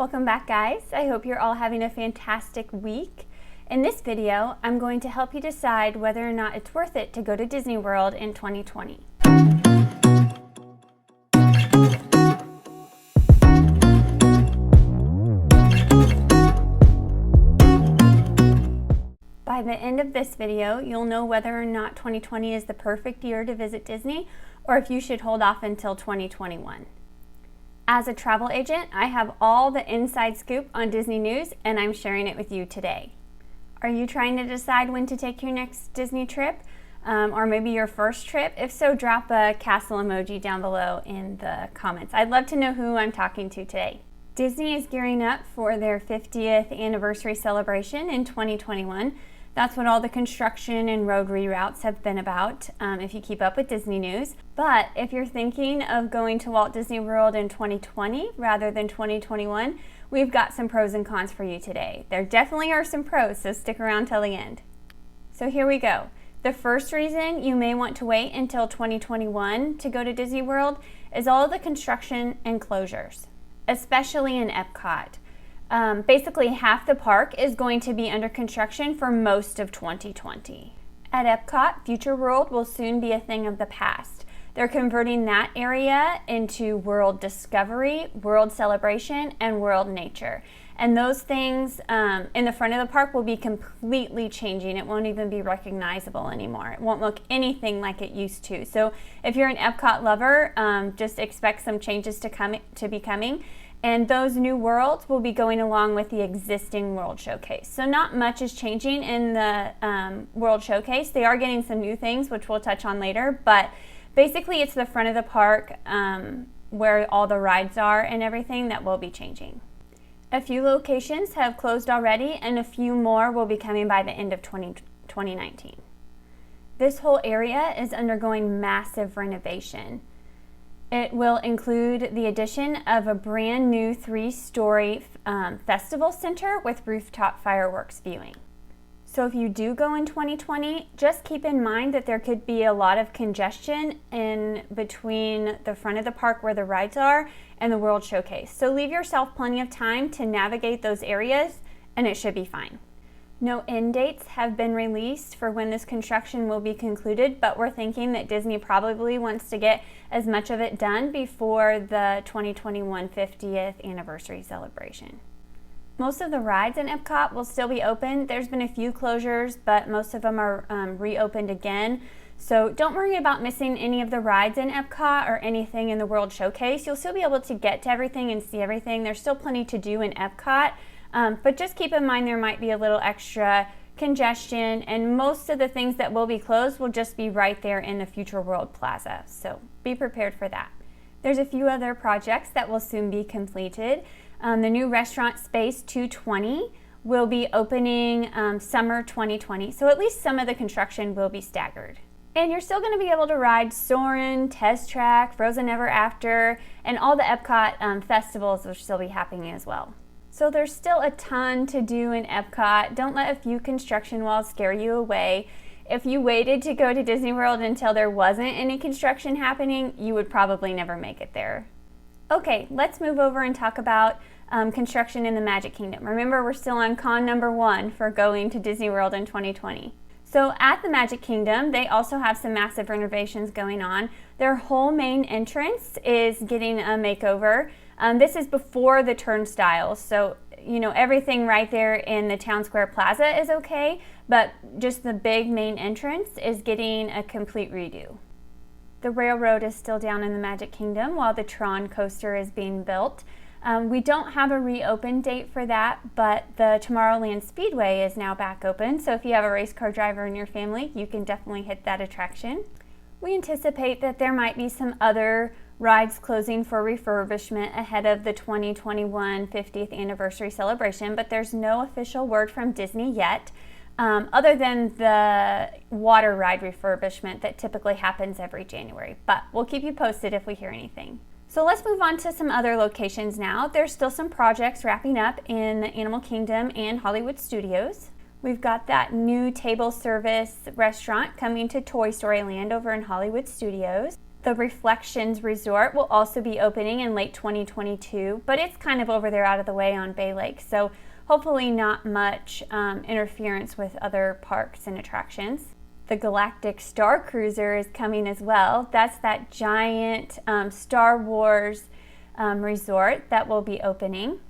Welcome back, guys. I hope you're all having a fantastic week. In this video, I'm going to help you decide whether or not it's worth it to go to Disney World in 2020. By the end of this video, you'll know whether or not 2020 is the perfect year to visit Disney, or if you should hold off until 2021. As a travel agent, I have all the inside scoop on Disney news, and I'm sharing it with you today. Are you trying to decide when to take your next Disney trip, or maybe your first trip? If so, drop a castle emoji down below in the comments. I'd love to know who I'm talking to today. Disney is gearing up for their 50th anniversary celebration in 2021. That's what all the construction and road reroutes have been about, if you keep up with Disney news. But if you're thinking of going to Walt Disney World in 2020 rather than 2021, we've got some pros and cons for you today. There definitely are some pros, so stick around till the end. So here we go. The first reason you may want to wait until 2021 to go to Disney World is all of the construction and closures, especially in Epcot. Basically, half the park is going to be under construction for most of 2020. At Epcot, Future World will soon be a thing of the past. They're converting that area into World Discovery, World Celebration, and World Nature. And those things in the front of the park will be completely changing. It won't even be recognizable anymore. It won't look anything like it used to. So if you're an Epcot lover, just expect some changes to be coming. And those new worlds will be going along with the existing World Showcase. So not much is changing in the World Showcase. They are getting some new things, which we'll touch on later. But basically, it's the front of the park where all the rides are and everything that will be changing. A few locations have closed already, and a few more will be coming by the end of 2019. This whole area is undergoing massive renovation. It will include the addition of a brand new 3-story festival center with rooftop fireworks viewing. So if you do go in 2020, just keep in mind that there could be a lot of congestion in between the front of the park where the rides are and the World Showcase. So leave yourself plenty of time to navigate those areas, and it should be fine. No end dates have been released for when this construction will be concluded, but we're thinking that Disney probably wants to get as much of it done before the 2021 50th anniversary celebration. Most of the rides in Epcot will still be open. There's been a few closures, but most of them are reopened again. So don't worry about missing any of the rides in Epcot or anything in the World Showcase. You'll still be able to get to everything and see everything. There's still plenty to do in Epcot. But just keep in mind there might be a little extra congestion, and most of the things that will be closed will just be right there in the Future World Plaza. So be prepared for that. There's a few other projects that will soon be completed. The new restaurant space 220 will be opening summer 2020. So at least some of the construction will be staggered. And you're still going to be able to ride Soarin', Test Track, Frozen Ever After, and all the Epcot festivals will still be happening as well. So there's still a ton to do in Epcot. Don't let a few construction walls scare you away. If you waited to go to Disney World until there wasn't any construction happening, you would probably never make it there. Okay, let's move over and talk about construction in the Magic Kingdom. Remember, we're still on con number 1 for going to Disney World in 2020. So at the Magic Kingdom, they also have some massive renovations going on. Their whole main entrance is getting a makeover. This is before the turnstiles, so everything right there in the Town Square Plaza is okay, but just the big main entrance is getting a complete redo. The railroad is still down in the Magic Kingdom while the Tron coaster is being built. We don't have a reopen date for that, but the Tomorrowland Speedway is now back open, so if you have a race car driver in your family, you can definitely hit that attraction. We anticipate that there might be some other rides closing for refurbishment ahead of the 2021 50th anniversary celebration, but there's no official word from Disney yet, other than the water ride refurbishment that typically happens every January. But we'll keep you posted if we hear anything. So let's move on to some other locations now. There's still some projects wrapping up in the Animal Kingdom and Hollywood Studios. We've got that new table service restaurant coming to Toy Story Land over in Hollywood Studios. The Reflections Resort will also be opening in late 2022, but it's kind of over there out of the way on Bay Lake, so hopefully not much interference with other parks and attractions. The Galactic Star Cruiser is coming as well. That's that giant Star Wars resort that will be opening.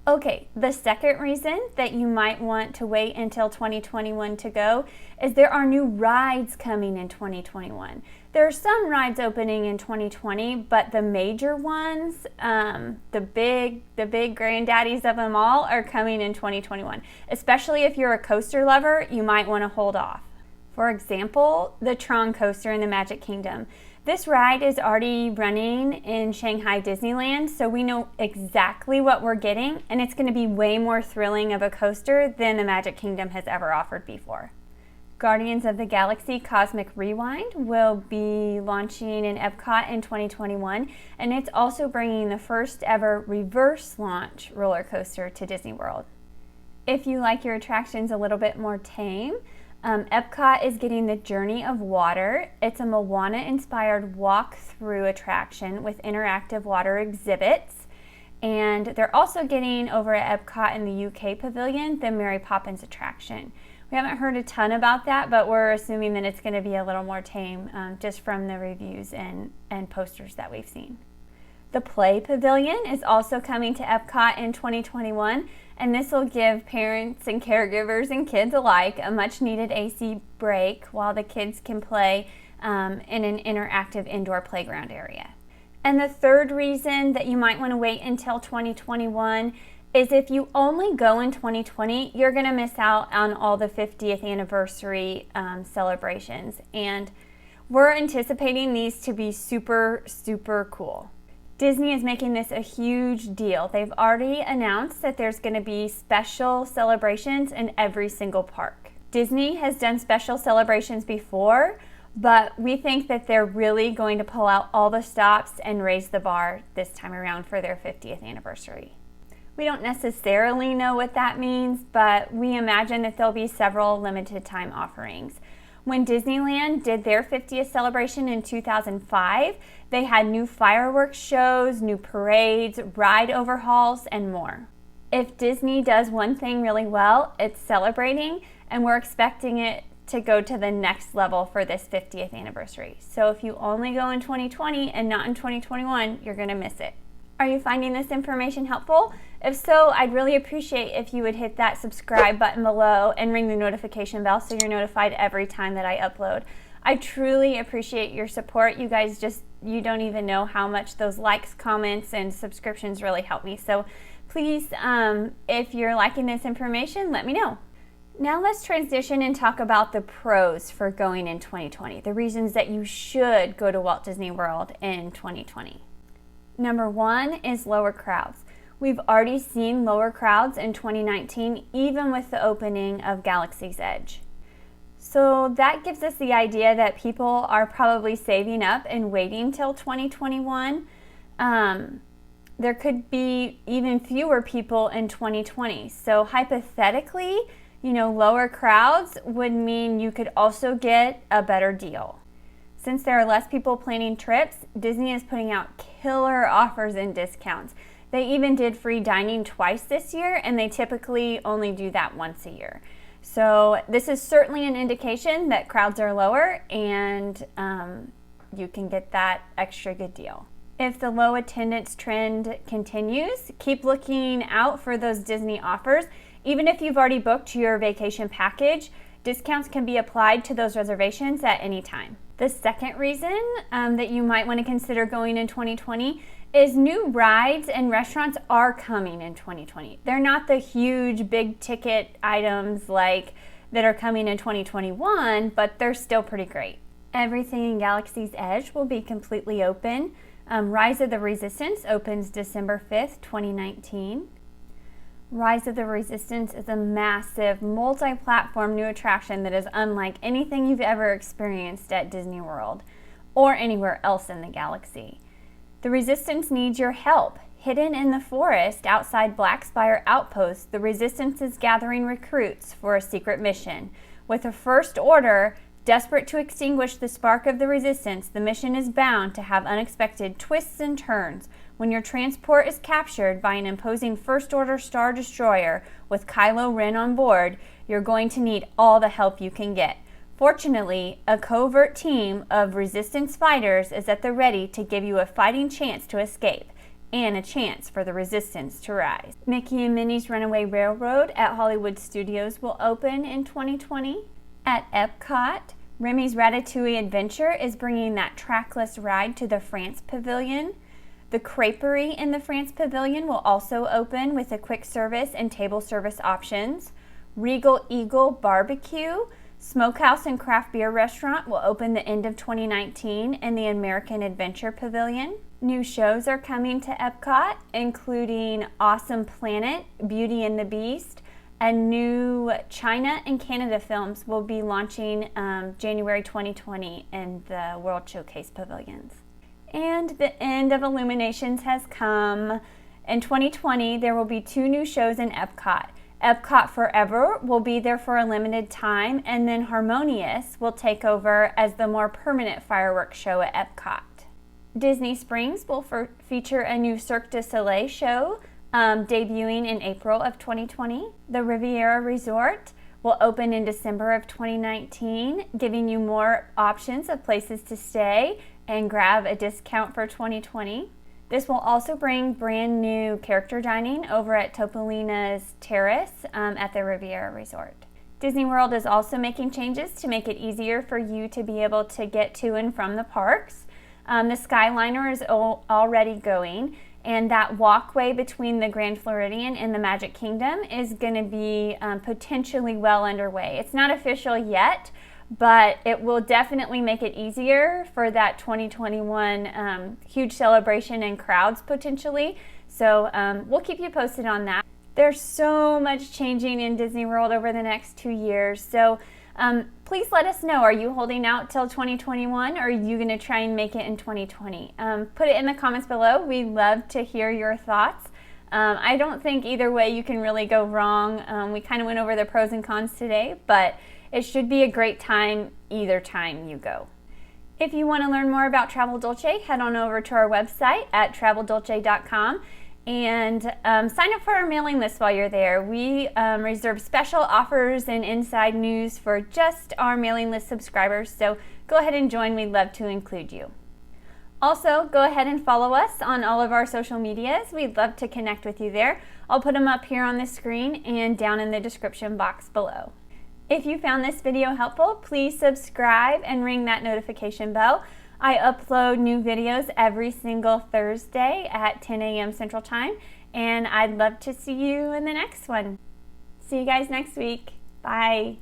Okay, the second reason that you might want to wait until 2021 to go is there are new rides coming in 2021. There are some rides opening in 2020, but the major ones, the big granddaddies of them all, are coming in 2021. Especially if you're a coaster lover, you might want to hold off. For example, the Tron coaster in the Magic Kingdom. This ride is already running in Shanghai Disneyland, so we know exactly what we're getting, and it's going to be way more thrilling of a coaster than the Magic Kingdom has ever offered before. Guardians of the Galaxy Cosmic Rewind will be launching in Epcot in 2021, and it's also bringing the first ever reverse launch roller coaster to Disney World. If you like your attractions a little bit more tame, Epcot is getting the Journey of Water. It's a Moana-inspired walk-through attraction with interactive water exhibits. And they're also getting over at Epcot in the UK Pavilion, the Mary Poppins attraction. We haven't heard a ton about that, but we're assuming that it's going to be a little more tame just from the reviews and posters that we've seen. The Play Pavilion is also coming to Epcot in 2021, and this will give parents and caregivers and kids alike a much needed AC break while the kids can play in an interactive indoor playground area. And the third reason that you might want to wait until 2021 is if you only go in 2020, you're going to miss out on all the 50th anniversary celebrations. And we're anticipating these to be super, super cool. Disney is making this a huge deal. They've already announced that there's going to be special celebrations in every single park. Disney has done special celebrations before, but we think that they're really going to pull out all the stops and raise the bar this time around for their 50th anniversary. We don't necessarily know what that means, but we imagine that there'll be several limited time offerings. When Disneyland did their 50th celebration in 2005, they had new fireworks shows, new parades, ride overhauls, and more. If Disney does one thing really well, it's celebrating, and we're expecting it to go to the next level for this 50th anniversary. So if you only go in 2020 and not in 2021, you're going to miss it. Are you finding this information helpful? If so, I'd really appreciate if you would hit that subscribe button below and ring the notification bell so you're notified every time that I upload. I truly appreciate your support. You guys you don't even know how much those likes, comments, and subscriptions really help me. So please, if you're liking this information, let me know. Now let's transition and talk about the pros for going in 2020, the reasons that you should go to Walt Disney World in 2020. Number one is lower crowds. We've already seen lower crowds in 2019, even with the opening of Galaxy's Edge. So that gives us the idea that people are probably saving up and waiting till 2021. There could be even fewer people in 2020. So hypothetically, lower crowds would mean you could also get a better deal. Since there are less people planning trips, Disney is putting out killer offers and discounts. They even did free dining twice this year, and they typically only do that once a year. So this is certainly an indication that crowds are lower, and you can get that extra good deal. If the low attendance trend continues, keep looking out for those Disney offers. Even if you've already booked your vacation package, discounts can be applied to those reservations at any time. The second reason that you might want to consider going in 2020 is new rides and restaurants are coming in 2020. They're not the huge big ticket items like that are coming in 2021, but they're still pretty great. Everything in Galaxy's Edge will be completely open. Rise of the Resistance opens December 5th, 2019. Rise of the Resistance is a massive, multi-platform new attraction that is unlike anything you've ever experienced at Disney World or anywhere else in the galaxy. The Resistance needs your help. Hidden in the forest outside Black Spire Outpost, the Resistance is gathering recruits for a secret mission. With a first order, Desperate to extinguish the spark of the resistance, the mission is bound to have unexpected twists and turns. When your transport is captured by an imposing First-Order Star Destroyer with Kylo Ren on board, you're going to need all the help you can get. Fortunately, a covert team of resistance fighters is at the ready to give you a fighting chance to escape and a chance for the resistance to rise. Mickey and Minnie's Runaway Railroad at Hollywood Studios will open in 2020. At Epcot, Remy's Ratatouille Adventure is bringing that trackless ride to the France Pavilion. The Creperie in the France Pavilion will also open with a quick service and table service options. Regal Eagle Barbecue, Smokehouse and Craft Beer Restaurant will open the end of 2019 in the American Adventure Pavilion. New shows are coming to Epcot, including Awesome Planet, Beauty and the Beast, and new China and Canada films will be launching January 2020 in the World Showcase Pavilions. And the end of Illuminations has come. In 2020, there will be 2 new shows in Epcot. Epcot Forever will be there for a limited time, and then Harmonious will take over as the more permanent fireworks show at Epcot. Disney Springs will feature a new Cirque du Soleil show debuting in April of 2020. The Riviera Resort will open in December of 2019, giving you more options of places to stay and grab a discount for 2020. This will also bring brand new character dining over at Topolina's Terrace at the Riviera Resort. Disney World is also making changes to make it easier for you to be able to get to and from the parks. The Skyliner is already going, and that walkway between the Grand Floridian and the Magic Kingdom is going to be potentially well underway. It's not official yet, but it will definitely make it easier for that 2021 huge celebration and crowds potentially. So we'll keep you posted on that. There's so much changing in Disney World over the next 2 years. So please let us know. Are you holding out till 2021, or are you going to try and make it in 2020? Put it in the comments below. We'd love to hear your thoughts. I don't think either way you can really go wrong. We kind of went over the pros and cons today, but it should be a great time either time you go. If you want to learn more about Travel Dolce, head on over to our website at traveldolce.com and sign up for our mailing list while you're there. We reserve special offers and inside news for just our mailing list subscribers, so go ahead and join. We'd love to include you. Also, go ahead and follow us on all of our social medias. We'd love to connect with you there. I'll put them up here on the screen and down in the description box below. If you found this video helpful, please subscribe and ring that notification bell. I upload new videos every single Thursday at 10 a.m. Central Time, and I'd love to see you in the next one. See you guys next week. Bye.